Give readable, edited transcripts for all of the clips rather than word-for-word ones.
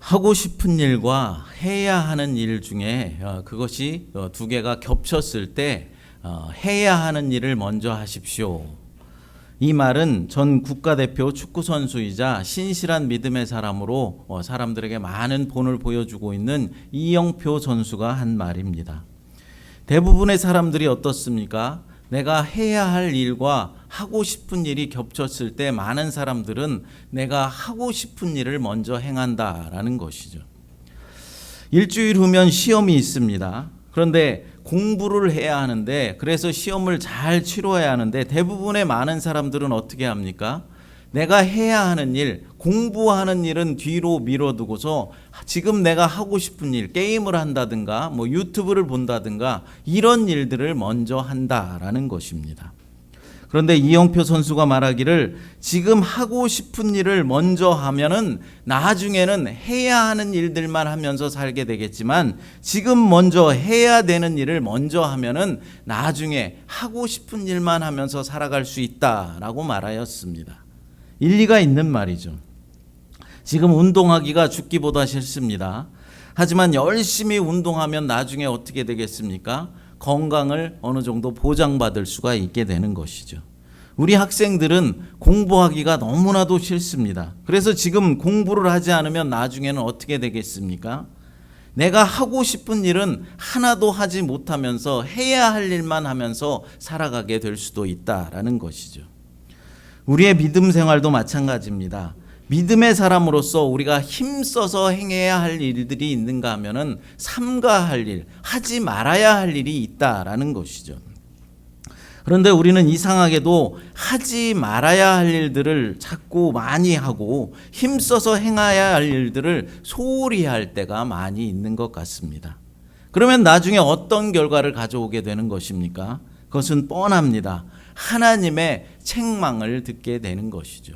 하고 싶은 일과 해야 하는 일 중에 그것이 두 개가 겹쳤을 때 해야 하는 일을 먼저 하십시오. 이 말은 전 국가대표 축구선수이자 신실한 믿음의 사람으로 사람들에게 많은 본을 보여주고 있는 이영표 선수가 한 말입니다. 대부분의 사람들이 어떻습니까? 내가 해야 할 일과 하고 싶은 일이 겹쳤을 때 많은 사람들은 내가 하고 싶은 일을 먼저 행한다라는 것이죠. 일주일 후면 시험이 있습니다. 그런데 공부를 해야 하는데, 그래서 시험을 잘 치러야 하는데 대부분의 많은 사람들은 어떻게 합니까? 내가 해야 하는 일, 공부하는 일은 뒤로 미뤄두고서 지금 내가 하고 싶은 일, 게임을 한다든가 유튜브를 본다든가 이런 일들을 먼저 한다라는 것입니다. 그런데 이영표 선수가 말하기를 지금 하고 싶은 일을 먼저 하면은 나중에는 해야 하는 일들만 하면서 살게 되겠지만, 지금 먼저 해야 되는 일을 먼저 하면은 나중에 하고 싶은 일만 하면서 살아갈 수 있다라고 말하였습니다. 일리가 있는 말이죠. 지금 운동하기가 죽기보다 싫습니다. 하지만 열심히 운동하면 나중에 어떻게 되겠습니까? 건강을 어느 정도 보장받을 수가 있게 되는 것이죠. 우리 학생들은 공부하기가 너무나도 싫습니다. 그래서 지금 공부를 하지 않으면 나중에는 어떻게 되겠습니까? 내가 하고 싶은 일은 하나도 하지 못하면서 해야 할 일만 하면서 살아가게 될 수도 있다라는 것이죠. 우리의 믿음 생활도 마찬가지입니다. 믿음의 사람으로서 우리가 힘써서 행해야 할 일들이 있는가 하면은 삼가할 일, 하지 말아야 할 일이 있다라는 것이죠. 그런데 우리는 이상하게도 하지 말아야 할 일들을 자꾸 많이 하고 힘써서 행해야 할 일들을 소홀히 할 때가 많이 있는 것 같습니다. 그러면 나중에 어떤 결과를 가져오게 되는 것입니까? 그것은 뻔합니다. 하나님의 책망을 듣게 되는 것이죠.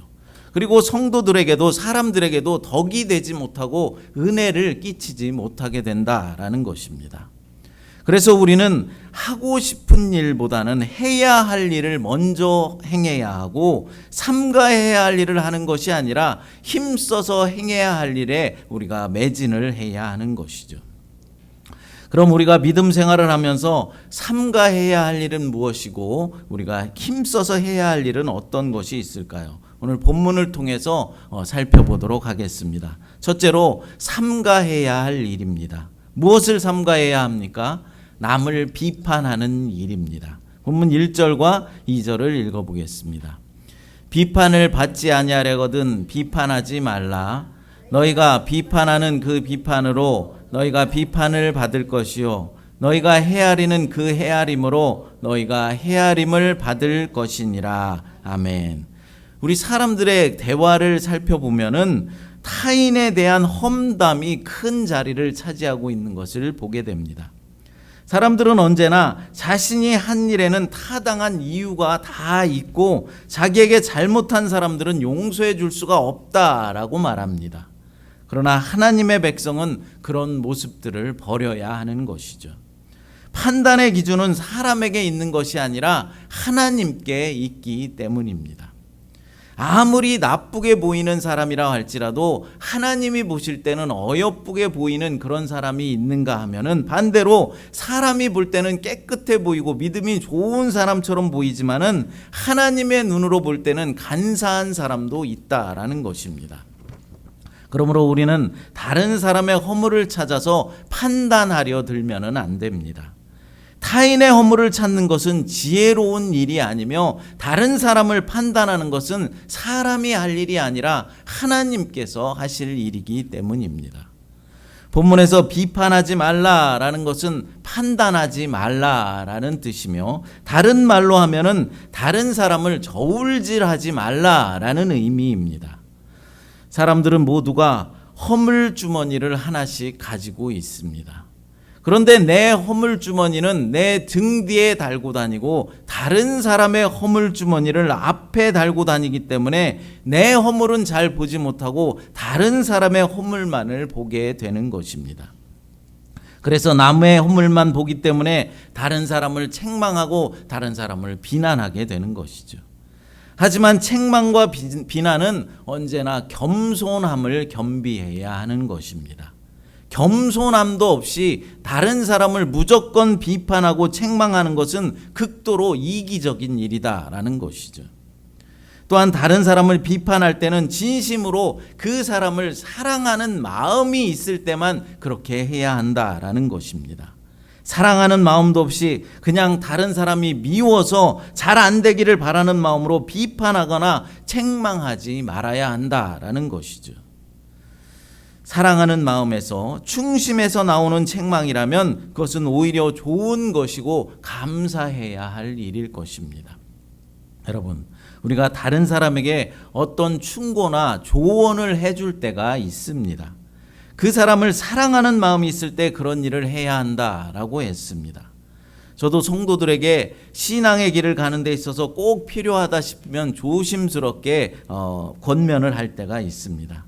그리고 성도들에게도 사람들에게도 덕이 되지 못하고 은혜를 끼치지 못하게 된다라는 것입니다. 그래서 우리는 하고 싶은 일보다는 해야 할 일을 먼저 행해야 하고, 삼가해야 할 일을 하는 것이 아니라 힘써서 행해야 할 일에 우리가 매진을 해야 하는 것이죠. 그럼 우리가 믿음 생활을 하면서 삼가해야 할 일은 무엇이고 우리가 힘써서 해야 할 일은 어떤 것이 있을까요? 오늘 본문을 통해서 살펴보도록 하겠습니다. 첫째로 삼가해야 할 일입니다. 무엇을 삼가해야 합니까? 남을 비판하는 일입니다. 본문 1절과 2절을 읽어보겠습니다. 비판을 받지 아니하려거든 비판하지 말라. 너희가 비판하는 그 비판으로 너희가 비판을 받을 것이요 너희가 헤아리는 그 헤아림으로 너희가 헤아림을 받을 것이니라. 아멘. 우리 사람들의 대화를 살펴보면은 타인에 대한 험담이 큰 자리를 차지하고 있는 것을 보게 됩니다. 사람들은 언제나 자신이 한 일에는 타당한 이유가 다 있고 자기에게 잘못한 사람들은 용서해 줄 수가 없다라고 말합니다. 그러나 하나님의 백성은 그런 모습들을 버려야 하는 것이죠. 판단의 기준은 사람에게 있는 것이 아니라 하나님께 있기 때문입니다. 아무리 나쁘게 보이는 사람이라 할지라도 하나님이 보실 때는 어여쁘게 보이는 그런 사람이 있는가 하면은 반대로 사람이 볼 때는 깨끗해 보이고 믿음이 좋은 사람처럼 보이지만은 하나님의 눈으로 볼 때는 간사한 사람도 있다라는 것입니다. 그러므로 우리는 다른 사람의 허물을 찾아서 판단하려 들면은 안 됩니다. 타인의 허물을 찾는 것은 지혜로운 일이 아니며 다른 사람을 판단하는 것은 사람이 할 일이 아니라 하나님께서 하실 일이기 때문입니다. 본문에서 비판하지 말라라는 것은 판단하지 말라라는 뜻이며, 다른 말로 하면은 다른 사람을 저울질하지 말라라는 의미입니다. 사람들은 모두가 허물 주머니를 하나씩 가지고 있습니다. 그런데 내 허물 주머니는 내 등 뒤에 달고 다니고 다른 사람의 허물 주머니를 앞에 달고 다니기 때문에 내 허물은 잘 보지 못하고 다른 사람의 허물만을 보게 되는 것입니다. 그래서 남의 허물만 보기 때문에 다른 사람을 책망하고 다른 사람을 비난하게 되는 것이죠. 하지만 책망과 비난은 언제나 겸손함을 겸비해야 하는 것입니다. 겸손함도 없이 다른 사람을 무조건 비판하고 책망하는 것은 극도로 이기적인 일이다라는 것이죠. 또한 다른 사람을 비판할 때는 진심으로 그 사람을 사랑하는 마음이 있을 때만 그렇게 해야 한다라는 것입니다. 사랑하는 마음도 없이 그냥 다른 사람이 미워서 잘 안 되기를 바라는 마음으로 비판하거나 책망하지 말아야 한다라는 것이죠. 사랑하는 마음에서 충심에서 나오는 책망이라면 그것은 오히려 좋은 것이고 감사해야 할 일일 것입니다. 여러분, 우리가 다른 사람에게 어떤 충고나 조언을 해줄 때가 있습니다. 그 사람을 사랑하는 마음이 있을 때 그런 일을 해야 한다라고 했습니다. 저도 성도들에게 신앙의 길을 가는 데 있어서 꼭 필요하다 싶으면 조심스럽게 권면을 할 때가 있습니다.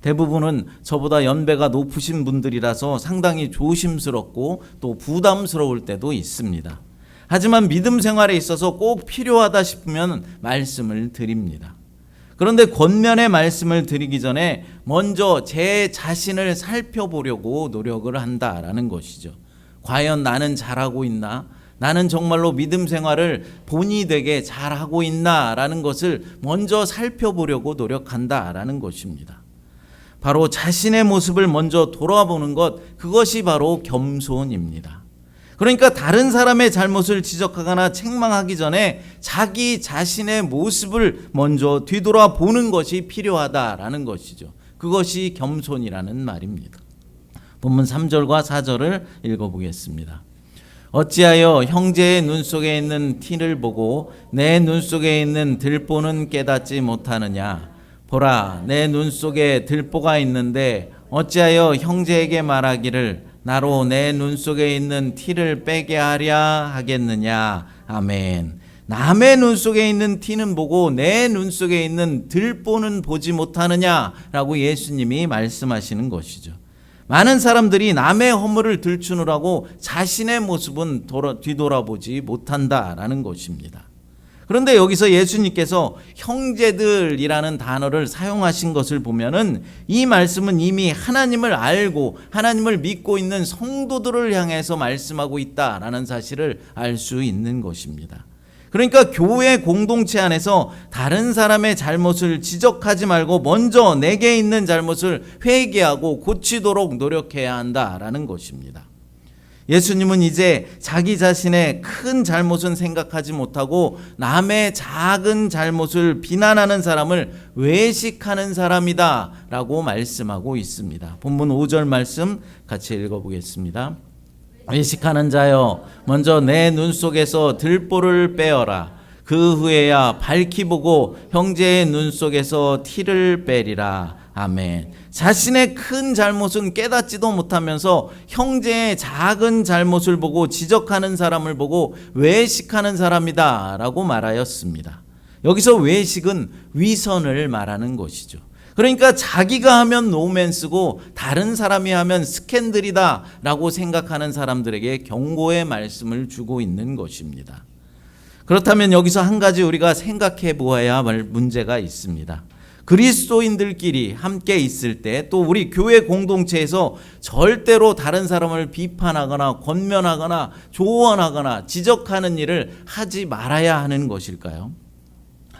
대부분은 저보다 연배가 높으신 분들이라서 상당히 조심스럽고 또 부담스러울 때도 있습니다. 하지만 믿음 생활에 있어서 꼭 필요하다 싶으면 말씀을 드립니다. 그런데 권면의 말씀을 드리기 전에 먼저 제 자신을 살펴보려고 노력을 한다라는 것이죠. 과연 나는 잘하고 있나? 나는 정말로 믿음 생활을 본의 되게 잘하고 있나라는 것을 먼저 살펴보려고 노력한다라는 것입니다. 바로 자신의 모습을 먼저 돌아보는 것, 그것이 바로 겸손입니다. 그러니까 다른 사람의 잘못을 지적하거나 책망하기 전에 자기 자신의 모습을 먼저 뒤돌아보는 것이 필요하다라는 것이죠. 그것이 겸손이라는 말입니다. 본문 3절과 4절을 읽어보겠습니다. 어찌하여 형제의 눈 속에 있는 티를 보고 내 눈 속에 있는 들보는 깨닫지 못하느냐? 보라, 내 눈 속에 들보가 있는데 어찌하여 형제에게 말하기를 나로 내 눈 속에 있는 티를 빼게 하랴 하겠느냐? 아멘. 남의 눈 속에 있는 티는 보고 내 눈 속에 있는 들보는 보지 못하느냐라고 예수님이 말씀하시는 것이죠. 많은 사람들이 남의 허물을 들추느라고 자신의 모습은 뒤돌아보지 못한다라는 것입니다. 그런데 여기서 예수님께서 형제들이라는 단어를 사용하신 것을 보면은 이 말씀은 이미 하나님을 알고 하나님을 믿고 있는 성도들을 향해서 말씀하고 있다라는 사실을 알 수 있는 것입니다. 그러니까 교회 공동체 안에서 다른 사람의 잘못을 지적하지 말고 먼저 내게 있는 잘못을 회개하고 고치도록 노력해야 한다라는 것입니다. 예수님은 이제 자기 자신의 큰 잘못은 생각하지 못하고 남의 작은 잘못을 비난하는 사람을 외식하는 사람이다 라고 말씀하고 있습니다. 본문 5절 말씀 같이 읽어보겠습니다. 외식하는 자여, 먼저 내 눈 속에서 들보를 빼어라. 그 후에야 밝히 보고 형제의 눈 속에서 티를 빼리라. 아멘. 자신의 큰 잘못은 깨닫지도 못하면서 형제의 작은 잘못을 보고 지적하는 사람을 보고 외식하는 사람이다 라고 말하였습니다. 여기서 외식은 위선을 말하는 것이죠. 그러니까 자기가 하면 노맨스고 다른 사람이 하면 스캔들이다 라고 생각하는 사람들에게 경고의 말씀을 주고 있는 것입니다. 그렇다면 여기서 한 가지 우리가 생각해 보아야 할 문제가 있습니다. 그리스도인들끼리 함께 있을 때 또 우리 교회 공동체에서 절대로 다른 사람을 비판하거나 권면하거나 조언하거나 지적하는 일을 하지 말아야 하는 것일까요?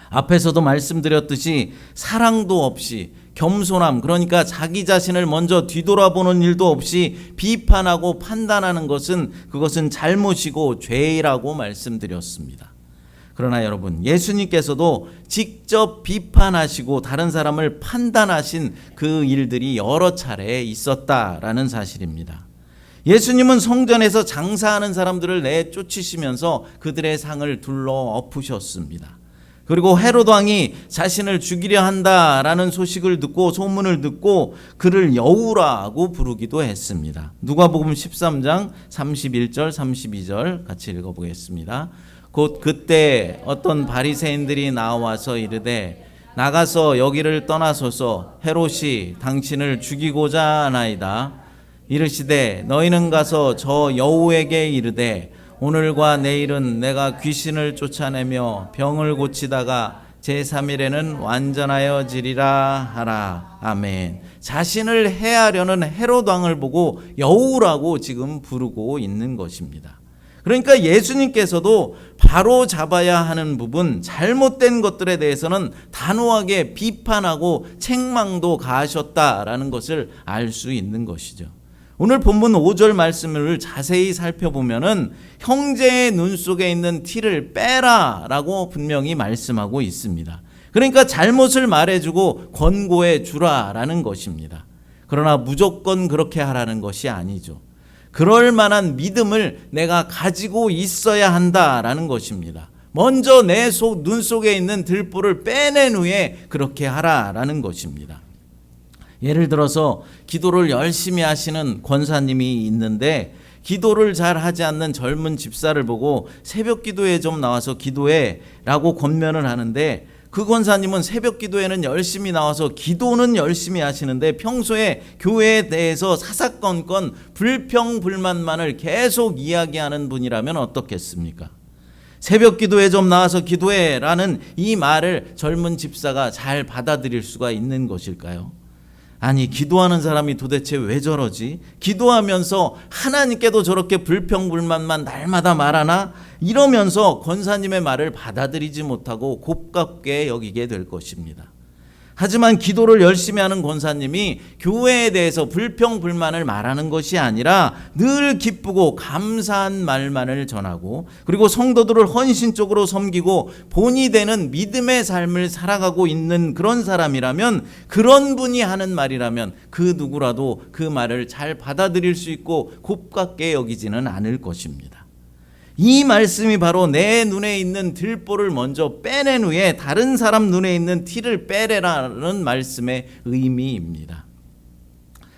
앞에서도 말씀드렸듯이 사랑도 없이 겸손함, 그러니까 자기 자신을 먼저 뒤돌아보는 일도 없이 비판하고 판단하는 것은 그것은 잘못이고 죄라고 말씀드렸습니다. 그러나 여러분, 예수님께서도 직접 비판하시고 다른 사람을 판단하신 그 일들이 여러 차례 있었다라는 사실입니다. 예수님은 성전에서 장사하는 사람들을 내쫓으시면서 그들의 상을 둘러 엎으셨습니다. 그리고 헤롯 왕이 자신을 죽이려 한다라는 소식을 듣고 소문을 듣고 그를 여우라고 부르기도 했습니다. 누가복음 13장 31절 32절 같이 읽어보겠습니다. 곧 그때 어떤 바리새인들이 나와서 이르되 나가서 여기를 떠나소서 헤롯이 당신을 죽이고자 하나이다. 이르시되 너희는 가서 저 여우에게 이르되 오늘과 내일은 내가 귀신을 쫓아내며 병을 고치다가 제3일에는 완전하여지리라 하라. 아멘. 자신을 해하려는 헤롯 왕을 보고 여우라고 지금 부르고 있는 것입니다. 그러니까 예수님께서도 바로 잡아야 하는 부분, 잘못된 것들에 대해서는 단호하게 비판하고 책망도 가하셨다라는 것을 알 수 있는 것이죠. 오늘 본문 5절 말씀을 자세히 살펴보면은 형제의 눈 속에 있는 티를 빼라라고 분명히 말씀하고 있습니다. 그러니까 잘못을 말해주고 권고해 주라라는 것입니다. 그러나 무조건 그렇게 하라는 것이 아니죠. 그럴 만한 믿음을 내가 가지고 있어야 한다라는 것입니다. 먼저 내 눈 속에 있는 들보를 빼낸 후에 그렇게 하라라는 것입니다. 예를 들어서 기도를 열심히 하시는 권사님이 있는데 기도를 잘 하지 않는 젊은 집사를 보고 새벽 기도에 좀 나와서 기도해 라고 권면을 하는데, 그 권사님은 새벽 기도에는 열심히 나와서 기도는 열심히 하시는데 평소에 교회에 대해서 사사건건 불평불만만을 계속 이야기하는 분이라면 어떻겠습니까? 새벽 기도에 좀 나와서 기도해 라는 이 말을 젊은 집사가 잘 받아들일 수가 있는 것일까요? 아니, 기도하는 사람이 도대체 왜 저러지? 기도하면서 하나님께도 저렇게 불평불만만 날마다 말하나? 이러면서 권사님의 말을 받아들이지 못하고 곱깝게 여기게 될 것입니다. 하지만 기도를 열심히 하는 권사님이 교회에 대해서 불평불만을 말하는 것이 아니라 늘 기쁘고 감사한 말만을 전하고, 그리고 성도들을 헌신적으로 섬기고 본이 되는 믿음의 삶을 살아가고 있는 그런 사람이라면, 그런 분이 하는 말이라면 그 누구라도 그 말을 잘 받아들일 수 있고 곱깝게 여기지는 않을 것입니다. 이 말씀이 바로 내 눈에 있는 들보를 먼저 빼낸 후에 다른 사람 눈에 있는 티를 빼래라는 말씀의 의미입니다.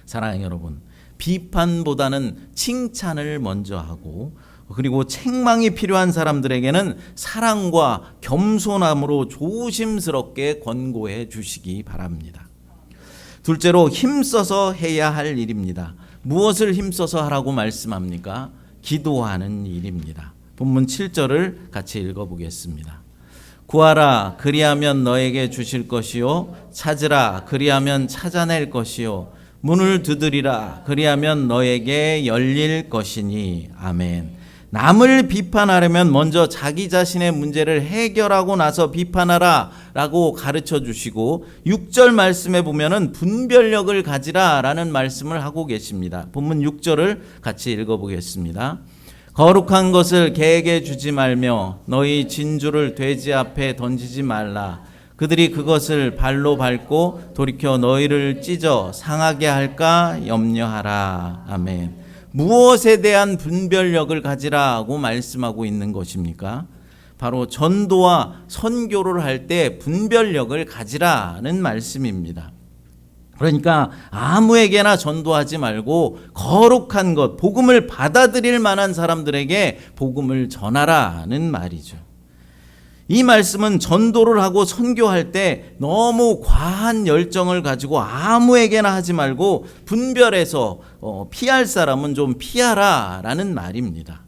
사랑하는 여러분, 비판보다는 칭찬을 먼저 하고, 그리고 책망이 필요한 사람들에게는 사랑과 겸손함으로 조심스럽게 권고해 주시기 바랍니다. 둘째로, 힘써서 해야 할 일입니다. 무엇을 힘써서 하라고 말씀합니까? 기도하는 일입니다. 본문 7절을 같이 읽어보겠습니다. 구하라, 그리하면 너에게 주실 것이요, 찾으라, 그리하면 찾아낼 것이요, 문을 두드리라, 그리하면 너에게 열릴 것이니. 아멘. 남을 비판하려면 먼저 자기 자신의 문제를 해결하고 나서 비판하라 라고 가르쳐 주시고, 6절 말씀에 보면은 분별력을 가지라 라는 말씀을 하고 계십니다. 본문 6절을 같이 읽어보겠습니다. 거룩한 것을 개에게 주지 말며 너희 진주를 돼지 앞에 던지지 말라. 그들이 그것을 발로 밟고 돌이켜 너희를 찢어 상하게 할까 염려하라. 아멘. 무엇에 대한 분별력을 가지라고 말씀하고 있는 것입니까? 바로 전도와 선교를 할 때 분별력을 가지라는 말씀입니다. 그러니까 아무에게나 전도하지 말고 거룩한 것, 복음을 받아들일 만한 사람들에게 복음을 전하라는 말이죠. 이 말씀은 전도를 하고 선교할 때 너무 과한 열정을 가지고 아무에게나 하지 말고 분별해서 피할 사람은 좀 피하라 라는 말입니다.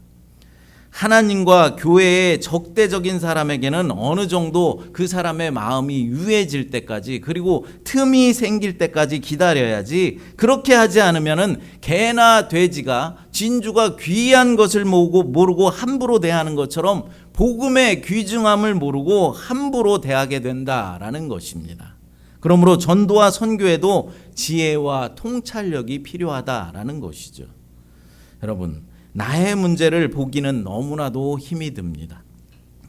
하나님과 교회의 적대적인 사람에게는 어느 정도 그 사람의 마음이 유해질 때까지, 그리고 틈이 생길 때까지 기다려야지, 그렇게 하지 않으면은 개나 돼지가 진주가 귀한 것을 모르고 함부로 대하는 것처럼 복음의 귀중함을 모르고 함부로 대하게 된다라는 것입니다. 그러므로 전도와 선교에도 지혜와 통찰력이 필요하다라는 것이죠. 여러분, 나의 문제를 보기는 너무나도 힘이 듭니다.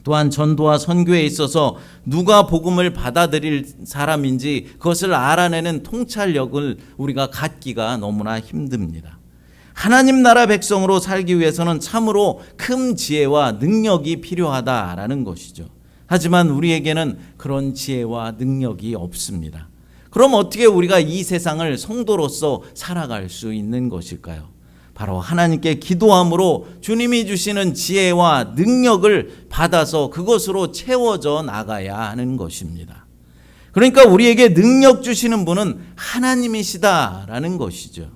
또한 전도와 선교에 있어서 누가 복음을 받아들일 사람인지 그것을 알아내는 통찰력을 우리가 갖기가 너무나 힘듭니다. 하나님 나라 백성으로 살기 위해서는 참으로 큰 지혜와 능력이 필요하다라는 것이죠. 하지만 우리에게는 그런 지혜와 능력이 없습니다. 그럼 어떻게 우리가 이 세상을 성도로서 살아갈 수 있는 것일까요? 바로 하나님께 기도함으로 주님이 주시는 지혜와 능력을 받아서 그것으로 채워져 나가야 하는 것입니다. 그러니까 우리에게 능력 주시는 분은 하나님이시다라는 것이죠.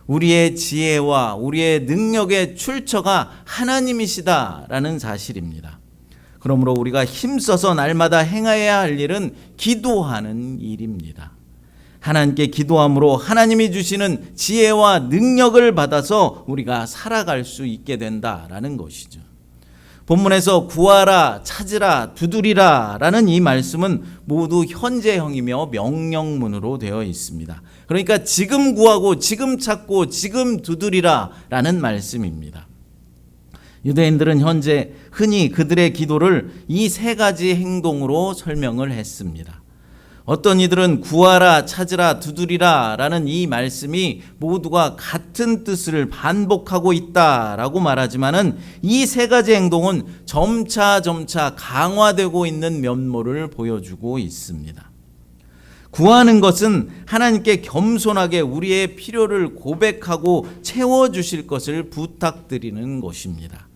우리의 지혜와 우리의 능력의 출처가 하나님이시다라는 사실입니다. 그러므로 우리가 힘써서 날마다 행해야 할 일은 기도하는 일입니다. 하나님께 기도함으로 하나님이 주시는 지혜와 능력을 받아서 우리가 살아갈 수 있게 된다라는 것이죠. 본문에서 구하라, 찾으라, 두드리라 라는 이 말씀은 모두 현재형이며 명령문으로 되어 있습니다. 그러니까 지금 구하고 지금 찾고 지금 두드리라 라는 말씀입니다. 유대인들은 현재 흔히 그들의 기도를 이 세 가지 행동으로 설명을 했습니다. 어떤 이들은 구하라, 찾으라, 두드리라 라는 이 말씀이 모두가 같은 뜻을 반복하고 있다라고 말하지만은 이 세 가지 행동은 점차 강화되고 있는 면모를 보여주고 있습니다. 구하는 것은 하나님께 겸손하게 우리의 필요를 고백하고 채워주실 것을 부탁드리는 것입니다.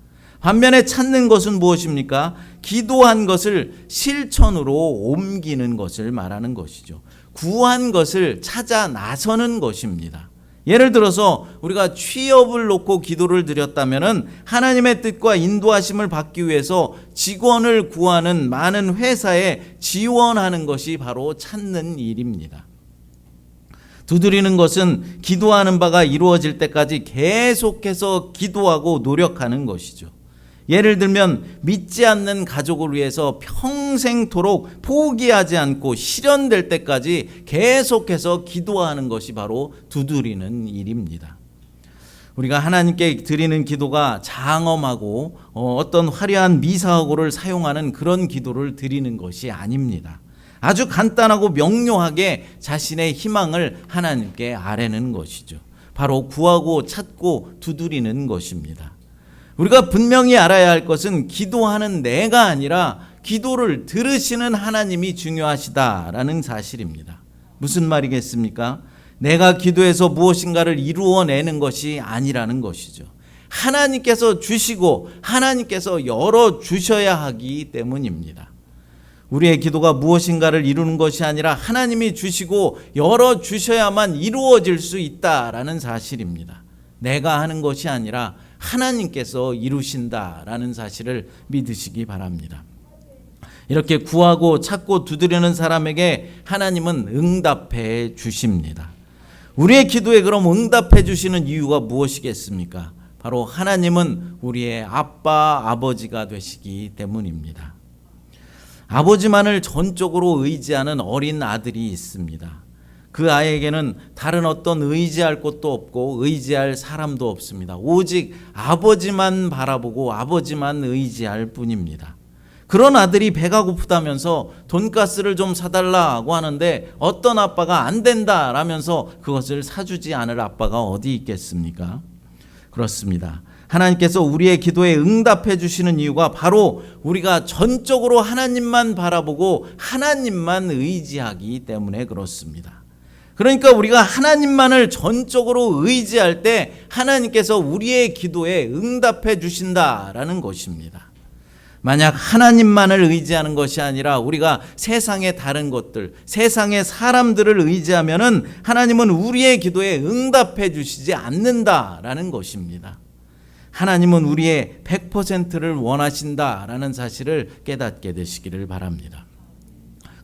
반면에 찾는 것은 무엇입니까? 기도한 것을 실천으로 옮기는 것을 말하는 것이죠. 구한 것을 찾아 나서는 것입니다. 예를 들어서 우리가 취업을 놓고 기도를 드렸다면 하나님의 뜻과 인도하심을 받기 위해서 직원을 구하는 많은 회사에 지원하는 것이 바로 찾는 일입니다. 두드리는 것은 기도하는 바가 이루어질 때까지 계속해서 기도하고 노력하는 것이죠. 예를 들면 믿지 않는 가족을 위해서 평생토록 포기하지 않고 실현될 때까지 계속해서 기도하는 것이 바로 두드리는 일입니다. 우리가 하나님께 드리는 기도가 장엄하고 어떤 화려한 미사어고를 사용하는 그런 기도를 드리는 것이 아닙니다. 아주 간단하고 명료하게 자신의 희망을 하나님께 아뢰는 것이죠. 바로 구하고 찾고 두드리는 것입니다. 우리가 분명히 알아야 할 것은 기도하는 내가 아니라 기도를 들으시는 하나님이 중요하시다라는 사실입니다. 무슨 말이겠습니까? 내가 기도해서 무엇인가를 이루어내는 것이 아니라는 것이죠. 하나님께서 주시고 하나님께서 열어주셔야 하기 때문입니다. 우리의 기도가 무엇인가를 이루는 것이 아니라 하나님이 주시고 열어주셔야만 이루어질 수 있다라는 사실입니다. 내가 하는 것이 아니라 하나님께서 이루신다라는 사실을 믿으시기 바랍니다. 이렇게 구하고 찾고 두드리는 사람에게 하나님은 응답해 주십니다. 우리의 기도에 그럼 응답해 주시는 이유가 무엇이겠습니까? 바로 하나님은 우리의 아빠, 아버지가 되시기 때문입니다. 아버지만을 전적으로 의지하는 어린 아들이 있습니다. 그 아이에게는 다른 어떤 의지할 곳도 없고 의지할 사람도 없습니다. 오직 아버지만 바라보고 아버지만 의지할 뿐입니다. 그런 아들이 배가 고프다면서 돈가스를 좀 사달라고 하는데 어떤 아빠가 안 된다라면서 그것을 사주지 않을 아빠가 어디 있겠습니까? 그렇습니다. 하나님께서 우리의 기도에 응답해 주시는 이유가 바로 우리가 전적으로 하나님만 바라보고 하나님만 의지하기 때문에 그렇습니다. 그러니까 우리가 하나님만을 전적으로 의지할 때 하나님께서 우리의 기도에 응답해 주신다라는 것입니다. 만약 하나님만을 의지하는 것이 아니라 우리가 세상의 다른 것들, 세상의 사람들을 의지하면은 하나님은 우리의 기도에 응답해 주시지 않는다라는 것입니다. 하나님은 우리의 100%를 원하신다라는 사실을 깨닫게 되시기를 바랍니다.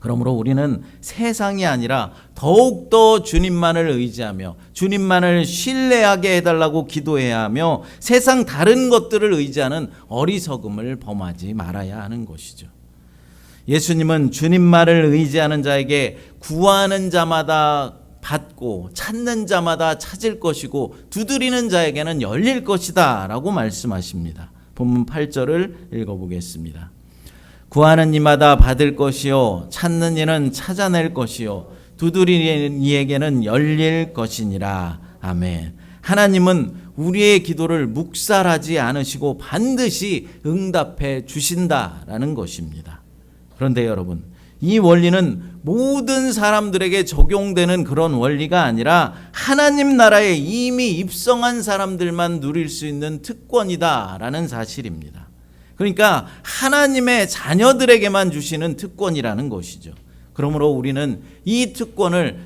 그러므로 우리는 세상이 아니라 더욱더 주님만을 의지하며 주님만을 신뢰하게 해달라고 기도해야 하며 세상 다른 것들을 의지하는 어리석음을 범하지 말아야 하는 것이죠. 예수님은 주님만을 의지하는 자에게 구하는 자마다 받고 찾는 자마다 찾을 것이고 두드리는 자에게는 열릴 것이다 라고 말씀하십니다. 본문 8절을 읽어보겠습니다. 구하는 이마다 받을 것이요 찾는 이는 찾아낼 것이요 두드리는 이에게는 열릴 것이니라. 아멘. 하나님은 우리의 기도를 묵살하지 않으시고 반드시 응답해 주신다라는 것입니다. 그런데 여러분, 이 원리는 모든 사람들에게 적용되는 그런 원리가 아니라 하나님 나라에 이미 입성한 사람들만 누릴 수 있는 특권이다라는 사실입니다. 그러니까 하나님의 자녀들에게만 주시는 특권이라는 것이죠. 그러므로 우리는 이 특권을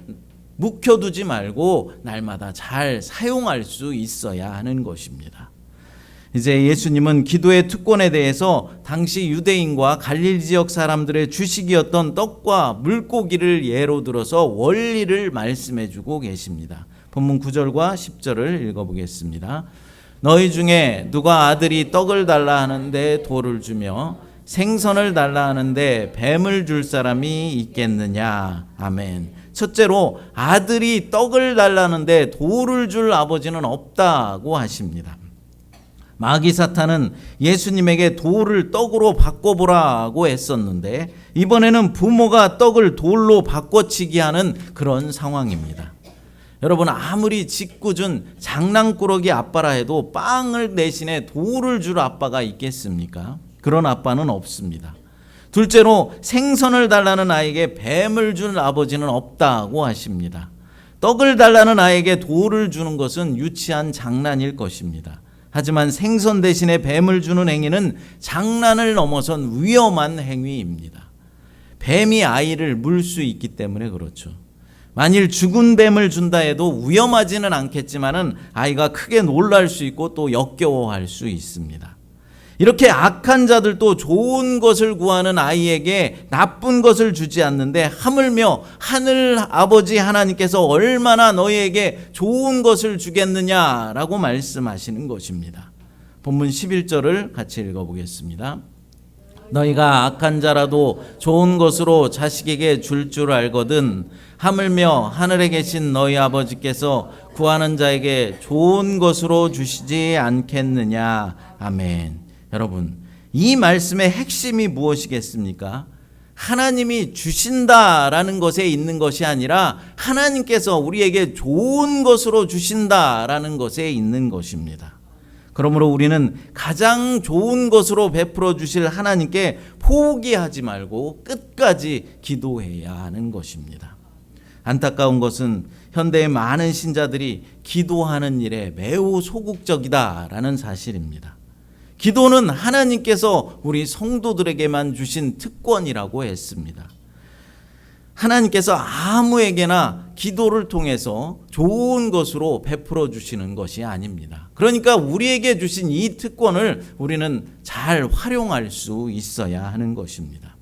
묵혀두지 말고 날마다 잘 사용할 수 있어야 하는 것입니다. 이제 예수님은 기도의 특권에 대해서 당시 유대인과 갈릴리 지역 사람들의 주식이었던 떡과 물고기를 예로 들어서 원리를 말씀해 주고 계십니다. 본문 9절과 10절을 읽어보겠습니다. 너희 중에 누가 아들이 떡을 달라 하는데 돌을 주며 생선을 달라 하는데 뱀을 줄 사람이 있겠느냐. 아멘. 첫째로 아들이 떡을 달라는데 돌을 줄 아버지는 없다고 하십니다. 마귀 사탄은 예수님에게 돌을 떡으로 바꿔보라고 했었는데 이번에는 부모가 떡을 돌로 바꿔치기 하는 그런 상황입니다. 여러분, 아무리 짓궂은 장난꾸러기 아빠라 해도 빵을 대신에 돌을 줄 아빠가 있겠습니까? 그런 아빠는 없습니다. 둘째로 생선을 달라는 아이에게 뱀을 줄 아버지는 없다고 하십니다. 떡을 달라는 아이에게 돌을 주는 것은 유치한 장난일 것입니다. 하지만 생선 대신에 뱀을 주는 행위는 장난을 넘어선 위험한 행위입니다. 뱀이 아이를 물 수 있기 때문에 그렇죠. 만일 죽은 뱀을 준다 해도 위험하지는 않겠지만은 아이가 크게 놀랄 수 있고 또 역겨워할 수 있습니다. 이렇게 악한 자들도 좋은 것을 구하는 아이에게 나쁜 것을 주지 않는데 하물며 하늘 아버지 하나님께서 얼마나 너희에게 좋은 것을 주겠느냐라고 말씀하시는 것입니다. 본문 11절을 같이 읽어보겠습니다. 너희가 악한 자라도 좋은 것으로 자식에게 줄 알거든 하물며 하늘에 계신 너희 아버지께서 구하는 자에게 좋은 것으로 주시지 않겠느냐. 아멘. 여러분, 이 말씀의 핵심이 무엇이겠습니까? 하나님이 주신다라는 것에 있는 것이 아니라 하나님께서 우리에게 좋은 것으로 주신다라는 것에 있는 것입니다. 그러므로 우리는 가장 좋은 것으로 베풀어 주실 하나님께 포기하지 말고 끝까지 기도해야 하는 것입니다. 안타까운 것은 현대의 많은 신자들이 기도하는 일에 매우 소극적이다라는 사실입니다. 기도는 하나님께서 우리 성도들에게만 주신 특권이라고 했습니다. 하나님께서 아무에게나 기도를 통해서 좋은 것으로 베풀어 주시는 것이 아닙니다. 그러니까 우리에게 주신 이 특권을 우리는 잘 활용할 수 있어야 하는 것입니다.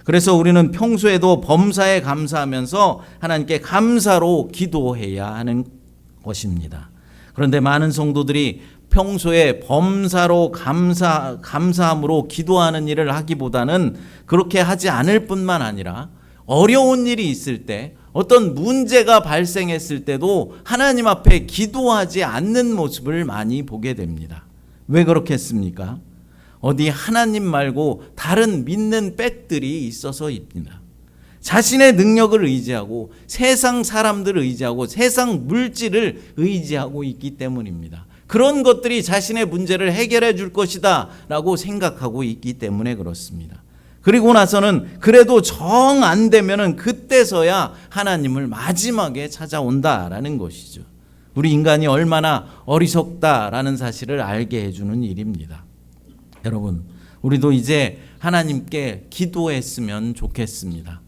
그래서 우리는 평소에도 범사에 감사하면서 하나님께 감사로 기도해야 하는 것입니다. 그런데 많은 성도들이 평소에 범사로 감사함으로 기도하는 일을 하기보다는 그렇게 하지 않을 뿐만 아니라 어려운 일이 있을 때, 어떤 문제가 발생했을 때도 하나님 앞에 기도하지 않는 모습을 많이 보게 됩니다. 왜 그렇겠습니까? 어디 하나님 말고 다른 믿는 백들이 있어서입니다. 자신의 능력을 의지하고 세상 사람들을 의지하고 세상 물질을 의지하고 있기 때문입니다. 그런 것들이 자신의 문제를 해결해 줄 것이다 라고 생각하고 있기 때문에 그렇습니다. 그리고 나서는 그래도 정 안 되면은 그때서야 하나님을 마지막에 찾아온다라는 것이죠. 우리 인간이 얼마나 어리석다라는 사실을 알게 해주는 일입니다. 여러분, 우리도 이제 하나님께 기도했으면 좋겠습니다.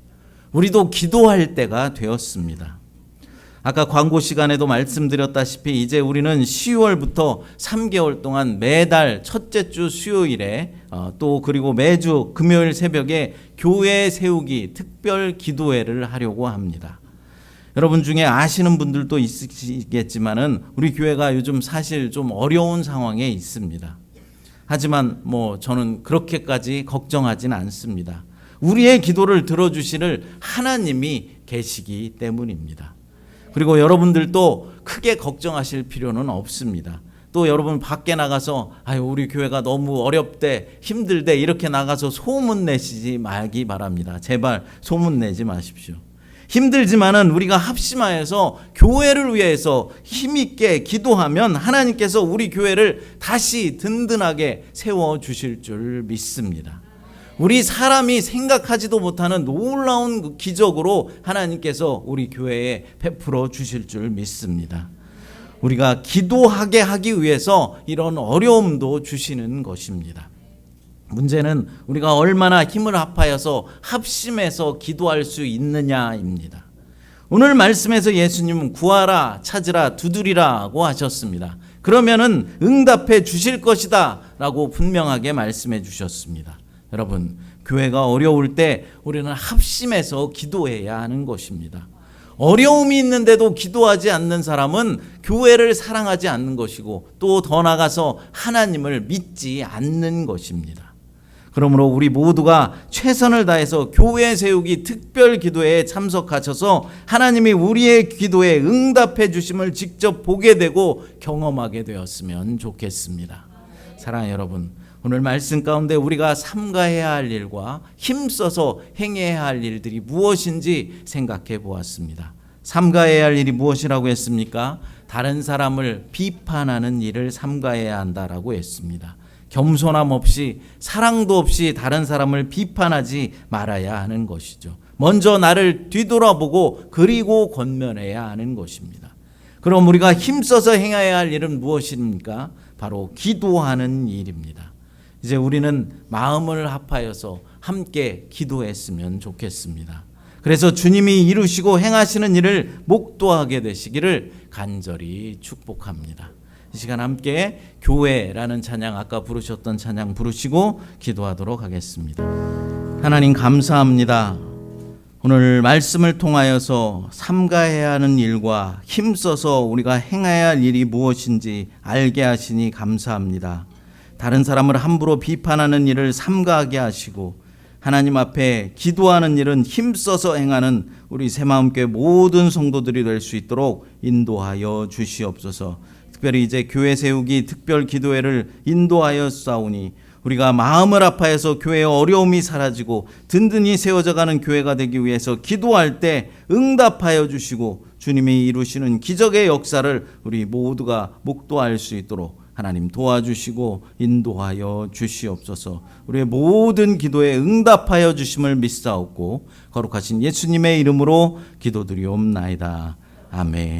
우리도 기도할 때가 되었습니다. 아까 광고 시간에도 말씀드렸다시피 이제 우리는 10월부터 3개월 동안 매달 첫째 주 수요일에 또 그리고 매주 금요일 새벽에 교회 세우기 특별 기도회를 하려고 합니다. 여러분 중에 아시는 분들도 있으시겠지만은 우리 교회가 요즘 사실 좀 어려운 상황에 있습니다. 하지만 저는 그렇게까지 걱정하진 않습니다. 우리의 기도를 들어주시는 하나님이 계시기 때문입니다. 그리고 여러분들도 크게 걱정하실 필요는 없습니다. 또 여러분 밖에 나가서 우리 교회가 너무 어렵대, 힘들대 이렇게 나가서 소문 내시지 말기 바랍니다. 제발 소문 내지 마십시오. 힘들지만은 우리가 합심하여서 교회를 위해서 힘있게 기도하면 하나님께서 우리 교회를 다시 든든하게 세워주실 줄 믿습니다. 우리 사람이 생각하지도 못하는 놀라운 기적으로 하나님께서 우리 교회에 베풀어 주실 줄 믿습니다. 우리가 기도하게 하기 위해서 이런 어려움도 주시는 것입니다. 문제는 우리가 얼마나 힘을 합하여서 합심해서 기도할 수 있느냐입니다. 오늘 말씀에서 예수님은 구하라, 찾으라, 두드리라고 하셨습니다. 그러면은 응답해 주실 것이다 라고 분명하게 말씀해 주셨습니다. 여러분, 교회가 어려울 때 우리는 합심해서 기도해야 하는 것입니다. 어려움이 있는데도 기도하지 않는 사람은 교회를 사랑하지 않는 것이고 또 더 나아가서 하나님을 믿지 않는 것입니다. 그러므로 우리 모두가 최선을 다해서 교회 세우기 특별 기도회에 참석하셔서 하나님이 우리의 기도에 응답해 주심을 직접 보게 되고 경험하게 되었으면 좋겠습니다. 사랑하는 여러분, 오늘 말씀 가운데 우리가 삼가해야 할 일과 힘써서 행해야 할 일들이 무엇인지 생각해 보았습니다. 삼가해야 할 일이 무엇이라고 했습니까? 다른 사람을 비판하는 일을 삼가해야 한다라고 했습니다. 겸손함 없이 사랑도 없이 다른 사람을 비판하지 말아야 하는 것이죠. 먼저 나를 뒤돌아보고 그리고 권면해야 하는 것입니다. 그럼 우리가 힘써서 행해야 할 일은 무엇입니까? 바로 기도하는 일입니다. 이제 우리는 마음을 합하여서 함께 기도했으면 좋겠습니다. 그래서 주님이 이루시고 행하시는 일을 목도하게 되시기를 간절히 축복합니다. 이 시간 함께 교회라는 찬양, 아까 부르셨던 찬양 부르시고 기도하도록 하겠습니다. 하나님 감사합니다. 오늘 말씀을 통하여서 삼가해야 하는 일과 힘써서 우리가 행해야 할 일이 무엇인지 알게 하시니 감사합니다. 다른 사람을 함부로 비판하는 일을 삼가하게 하시고 하나님 앞에 기도하는 일은 힘써서 행하는 우리 새마음교회 모든 성도들이 될 수 있도록 인도하여 주시옵소서. 특별히 이제 교회 세우기 특별 기도회를 인도하여 싸우니 우리가 마음을 아파해서 교회의 어려움이 사라지고 든든히 세워져가는 교회가 되기 위해서 기도할 때 응답하여 주시고 주님이 이루시는 기적의 역사를 우리 모두가 목도할 수 있도록 하나님 도와주시고 인도하여 주시옵소서. 우리의 모든 기도에 응답하여 주심을 믿사옵고 거룩하신 예수님의 이름으로 기도드리옵나이다. 아멘.